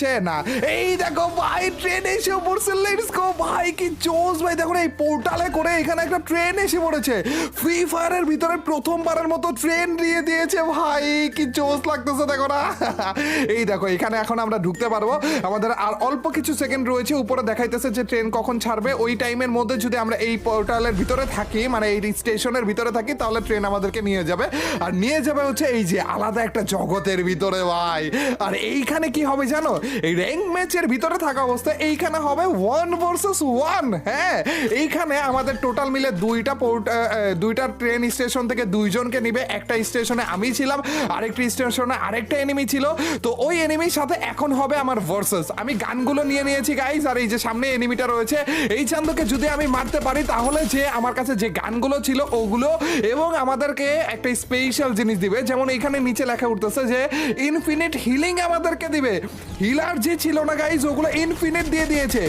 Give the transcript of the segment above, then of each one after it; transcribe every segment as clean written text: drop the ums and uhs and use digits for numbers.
না এই দেখো ভাই ট্রেন এসে পড়ছে, লেটস গো ভাই, কি জোস ভাই। দেখো এই পোর্টালে করে এখানে একটা ট্রেন এসে পড়েছে, ফ্রি ফায়ারের ভিতরে প্রথমবারের মতো ট্রেন দিয়ে দিয়েছে ভাই, কি জোস লাগতেছে দেখো না। এই দেখো এখানে এখন আমরা ঢুকতে পারবো, আমাদের আর অল্প কিছু সেকেন্ড রয়েছে, উপরে দেখাইতেছে যে ট্রেন কখন ছাড়বে। ওই টাইমের মধ্যে যদি আমরা এই পোর্টালের ভিতরে থাকি, মানে এই স্টেশনের ভিতরে থাকি, তাহলে ট্রেন আমাদেরকে নিয়ে যাবে, আর নিয়ে যাবে হচ্ছে এই যে আলাদা একটা জগতের ভিতরে ভাই। আর এইখানে কি হবে জানো, এই র্যাঙ্ক ম্যাচের ভিতরে থাকা অবস্থায় এইখানে হবে 1 ভার্সেস 1। হ্যাঁ, এইখানে আমাদের টোটাল মিলে দুইটা ট্রেন স্টেশন থেকে দুইজনকে নিবে। একটা স্টেশনে আমি ছিলাম, আরেকটা স্টেশনে আরেকটা এনিমি ছিল। তো ওই এনিমির সাথে এখন হবে আমার ভার্সেস। আমি গানগুলো নিয়ে নিয়েছি গাইজ, আর এই যে সামনে এনিমিটা রয়েছে, এই চান্দকে যদি আমি মারতে পারি তাহলে যে আমার কাছে যে গানগুলো ছিল ওগুলো, এবং আমাদেরকে একটা স্পেশাল জিনিস দিবে, যেমন এইখানে নিচে লেখা উঠতেছে যে ইনফিনিট হিলিং আমাদেরকে দিবে। হিলার যে ছিল না গাইজ, ওগুলো ইনফিনিট দিয়ে দিয়েছে,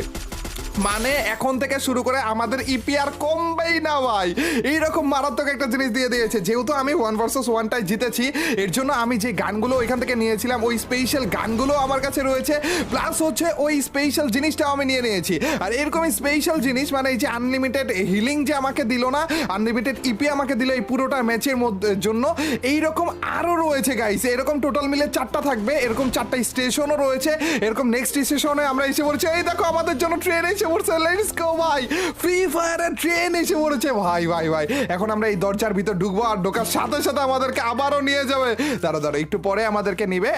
মানে এখন থেকে শুরু করে আমাদের ইপি আর কমবেই না ভাই। এইরকম মারাত্মক একটা জিনিস দিয়ে দিয়েছে। যেহেতু আমি 1 ভার্সেস 1টাই জিতেছি, এর জন্য আমি যে গানগুলো ওইখান থেকে নিয়েছিলাম ওই স্পেশাল গানগুলো আমার কাছে রয়েছে, প্লাস হচ্ছে ওই স্পেশাল জিনিসটাও আমি নিয়ে নিয়েছি। আর এরকম স্পেশাল জিনিস মানে এই যে আনলিমিটেড হিলিং যে আমাকে দিল না, আনলিমিটেড ইপি আমাকে দিল এই পুরোটা ম্যাচের মধ্যে জন্য, এইরকম আরও রয়েছে গাইস। এরকম টোটাল মিলে 4টা থাকবে, এরকম 4টা স্টেশনও রয়েছে। এরকম নেক্সট স্টেশনে আমরা এসে পড়ছি, এই দেখো আমাদের জন্য ট্রেন এসে পড়ছে, লেটস গো ভাই, ফ্রি ফায়ারের ট্রেন এসে পড়েছে ভাই ভাই ভাই। এখন আমরা এই দরজার ভিতর ঢুকবো, আর ঢোকার সাথে সাথে আমাদেরকে আবারও নিয়ে যাবে। দাঁড়া একটু পরে আমাদেরকে নিবে,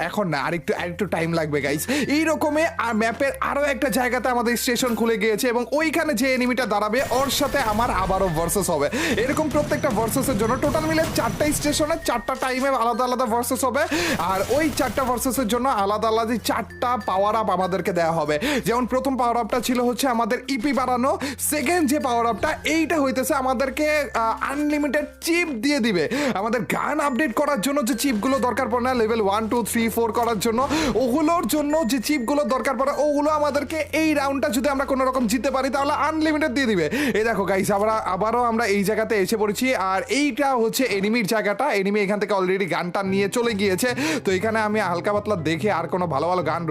এখন না, আরেকটু টাইম লাগবে গাইস। এইরকমই আর ম্যাপের আরো একটা জায়গাতে আমাদের স্টেশন খুলে গিয়েছে, এবং ওইখানে যে এনিমিটা দাঁড়াবে ওর সাথে আমার আবারও ভার্সেস হবে। এরকম প্রত্যেকটা ভার্সেসের জন্য টোটাল মিলে 4টা স্টেশনে 4টা টাইমে আলাদা আলাদা ভার্সেস হবে, আর ওই 4টা ভার্সেসের জন্য আলাদা আলাদা 4টা পাওয়ার আপ আমাদেরকে দেওয়া হবে। যেমন প্রথম পাওয়ার আপটা ছিল হচ্ছে আমাদের ইপি বাড়ানো, সেকেন্ড যে পাওয়ার আপটা এইটা হইতেছে আমাদেরকে আনলিমিটেড চিপ দিয়ে দিবে। আমাদের গান আপডেট করার জন্য যে চিপগুলো দরকার পড়ে না, লেভেল 1 2 3 4 করার জন্য, ওগুলোর জন্য যে চিপগুলো দরকার পড়ে ওগুলো আমাদেরকে এই রাউন্ডটা যদি আমরা কোনো রকম জিততে পারি তাহলে আনলিমিটেড দিয়ে দিবে। এই দেখো গাইস, আবারও আমরা এই জায়গাতে এসে পড়েছি, আর এইটা হচ্ছে এনিমির জায়গাটা। এনিমি এখান থেকে অলরেডি গানটা নিয়ে চলে গিয়েছে। তো এখানে আমি হালকা পাতলা দেখে আর কোনো ভালো ভালো গান